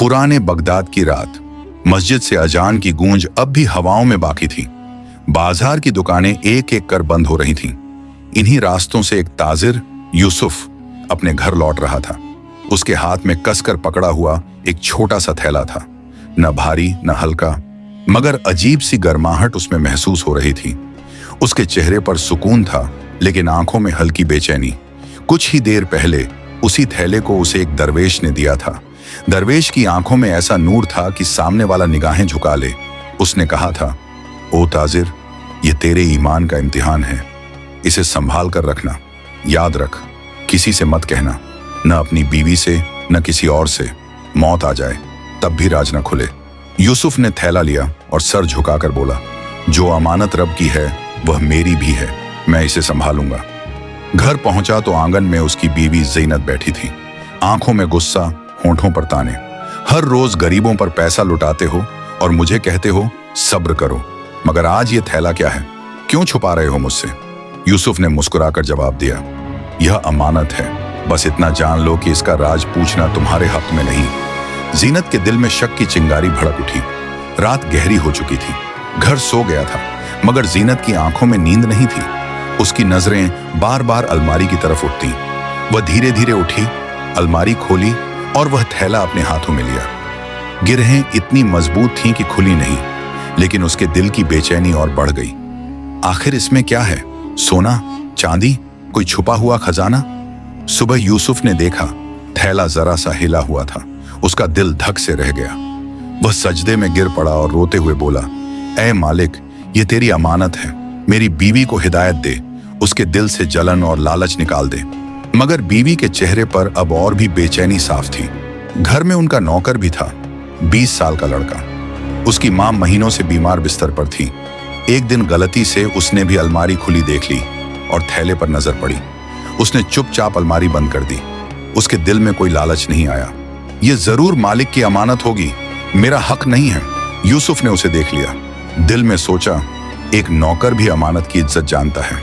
पुराने बगदाद की रात। मस्जिद से अजान की गूंज अब भी हवाओं में बाकी थी। बाजार की दुकानें एक एक कर बंद हो रही थीं। इन्हीं रास्तों से एक ताजिर यूसुफ अपने घर लौट रहा था। उसके हाथ में कसकर पकड़ा हुआ एक छोटा सा थैला था, न भारी न हल्का, मगर अजीब सी गर्माहट उसमें महसूस हो रही थी। उसके चेहरे पर सुकून था, लेकिन आंखों में हल्की बेचैनी। कुछ ही देर पहले उसी थैले को उसे एक दरवेश ने दिया था। दरवेश की आंखों में ऐसा नूर था कि सामने वाला निगाहें झुका ले। उसने कहा था, ओ ताजिर, ये तेरे ईमान का इम्तिहान है, इसे संभाल कर रखना। याद रख, किसी से मत कहना, न अपनी बीवी से न किसी और से। मौत आ जाए तब भी राज न खुले। यूसुफ ने थैला लिया और सर झुकाकर बोला, जो अमानत रब की है वह मेरी भी है, मैं इसे संभालूंगा। घर पहुंचा तो आंगन में उसकी बीवी ज़ीनत बैठी थी, आंखों में गुस्सा, होंठों पर ताने। हर रोज गरीबों पर पैसा लुटाते हो और मुझे कहते हो सब्र करो, मगर आज ये थैला क्या है? क्यों छुपा रहे हो मुझसे? यूसुफ ने मुस्कुराकर जवाब दिया, यह अमानत है, बस इतना जान लो कि इसका राज पूछना तुम्हारे हक में नहीं। ज़ीनत के दिल में शक की चिंगारी भड़क उठी। रात गहरी हो चुकी थी, घर सो गया था, मगर ज़ीनत की आंखों में नींद नहीं थी। उसकी नजरें बार बार अलमारी की तरफ उठती। वह धीरे धीरे उठी, अलमारी खोली और वह थैला अपने हाथों में लिया। गिरहें इतनी मजबूत थीं कि खुली नहीं, लेकिन उसके दिल की बेचैनी और बढ़ गई। आखिर इसमें क्या है? सोना, चांदी, कोई छुपा हुआ खजाना? सुबह यूसुफ ने देखा, थैला जरा सा हिला हुआ था। उसका दिल धक से रह गया। वह सजदे में गिर पड़ा और रोते हुए बोला, ऐ मालिक, ये तेरी अमानत है, मेरी बीवी को हिदायत दे, उसके दिल से जलन और लालच निकाल दे। मगर बीवी के चेहरे पर अब और भी बेचैनी साफ थी। घर में उनका नौकर भी था, 20 साल का लड़का। उसकी मां महीनों से बीमार बिस्तर पर थी। एक दिन गलती से उसने भी अलमारी खुली देख ली और थैले पर नजर पड़ी। उसने चुपचाप अलमारी बंद कर दी। उसके दिल में कोई लालच नहीं आया। ये जरूर मालिक की अमानत होगी, मेरा हक नहीं है। यूसुफ ने उसे देख लिया। दिल में सोचा, एक नौकर भी अमानत की इज्जत जानता है।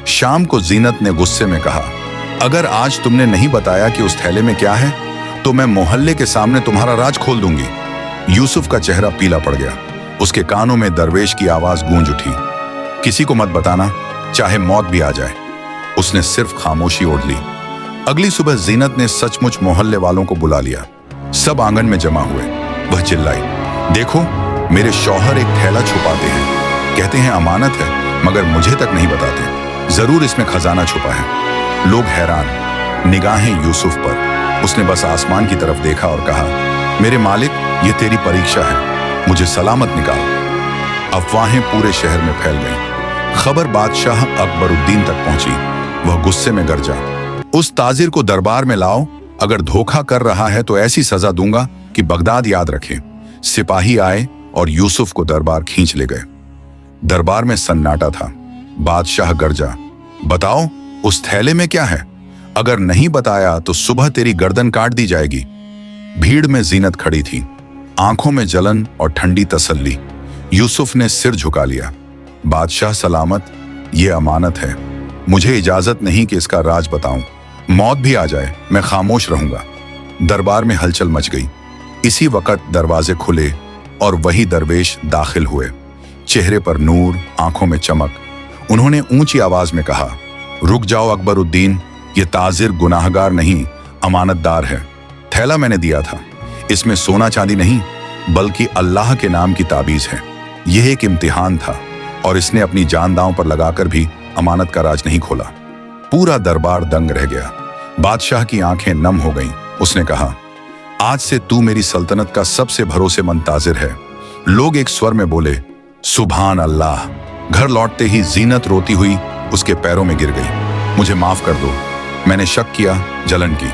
शाम को ज़ीनत ने गुस्से में कहा, अगर आज तुमने नहीं बताया कि उस थैले में क्या है, तो मैं मोहल्ले के सामने तुम्हारा राज खोल दूंगी। यूसुफ का चेहरा पीला पड़ गया। उसके कानों में दरवेश की आवाज गूंज उठी, किसी को मत बताना, चाहे मौत भी आ जाए। उसने सिर्फ खामोशी ओढ़ ली। अगली सुबह ज़ीनत ने सचमुच मोहल्ले वालों को बुला लिया। सब आंगन में जमा हुए। वह चिल्लाई, देखो, मेरे शौहर एक थैला छुपाते हैं, कहते हैं अमानत है, मगर मुझे तक नहीं बताते। जरूर इसमें खजाना छुपा है। लोग हैरान, निगाहें यूसुफ पर। उसने बस आसमान की तरफ देखा और कहा, मेरे मालिक, ये तेरी परीक्षा है, मुझे सलामत निकाल। अफवाहें पूरे शहर में फैल गईं। खबर बादशाह अकबरुद्दीन तक पहुंची। वह गुस्से में गरजा, उस ताजिर को दरबार में लाओ, अगर धोखा कर रहा है तो ऐसी सजा दूंगा कि बगदाद याद रखे। सिपाही आए और यूसुफ को दरबार खींच ले गए। दरबार में सन्नाटा था। बादशाह गरजा, बताओ, उस थैले में क्या है? अगर नहीं बताया तो सुबह तेरी गर्दन काट दी जाएगी। भीड़ में ज़ीनत खड़ी थी, आंखों में जलन और ठंडी तसल्ली। यूसुफ ने सिर झुका लिया। बादशाह सलामत, ये अमानत है, मुझे इजाजत नहीं कि इसका राज बताऊं। मौत भी आ जाए, मैं खामोश रहूंगा। दरबार में हलचल मच गई। इसी वक्त दरवाजे खुले और वही दरवेश दाखिल हुए। चेहरे पर नूर, आंखों में चमक। उन्होंने ऊंची आवाज में कहा, रुक जाओ अकबरुद्दीन, ये ताजिर गुनाहगार नहीं, अमानतदार है। थैला मैंने दिया था, इसमें सोना चांदी नहीं, बल्कि अल्लाह के नाम की ताबीज है। यह एक इम्तिहान था और इसने अपनी जान दांव पर लगाकर भी अमानत का राज नहीं खोला। पूरा दरबार दंग रह गया। बादशाह की आंखें नम हो गईं। उसने कहा, आज से तू मेरी सल्तनत का सबसे भरोसेमंद ताजिर है। लोग एक स्वर में बोले, सुभान अल्लाह। घर लौटते ही ज़ीनत रोती हुई उसके पैरों में गिर गई। मुझे माफ कर दो, मैंने शक किया, जलन की।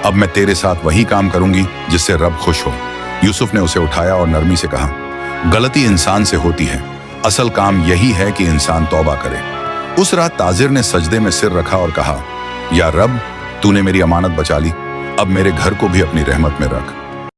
अब मैं तेरे साथ वही काम करूंगी जिससे रब खुश हो। यूसुफ ने उसे उठाया और नरमी से कहा, गलती इंसान से होती है, असल काम यही है कि इंसान तौबा करे। उस रात ताजिर ने सजदे में सिर रखा और कहा, या रब, तूने मेरी अमानत बचा ली, अब मेरे घर को भी अपनी रहमत में रख।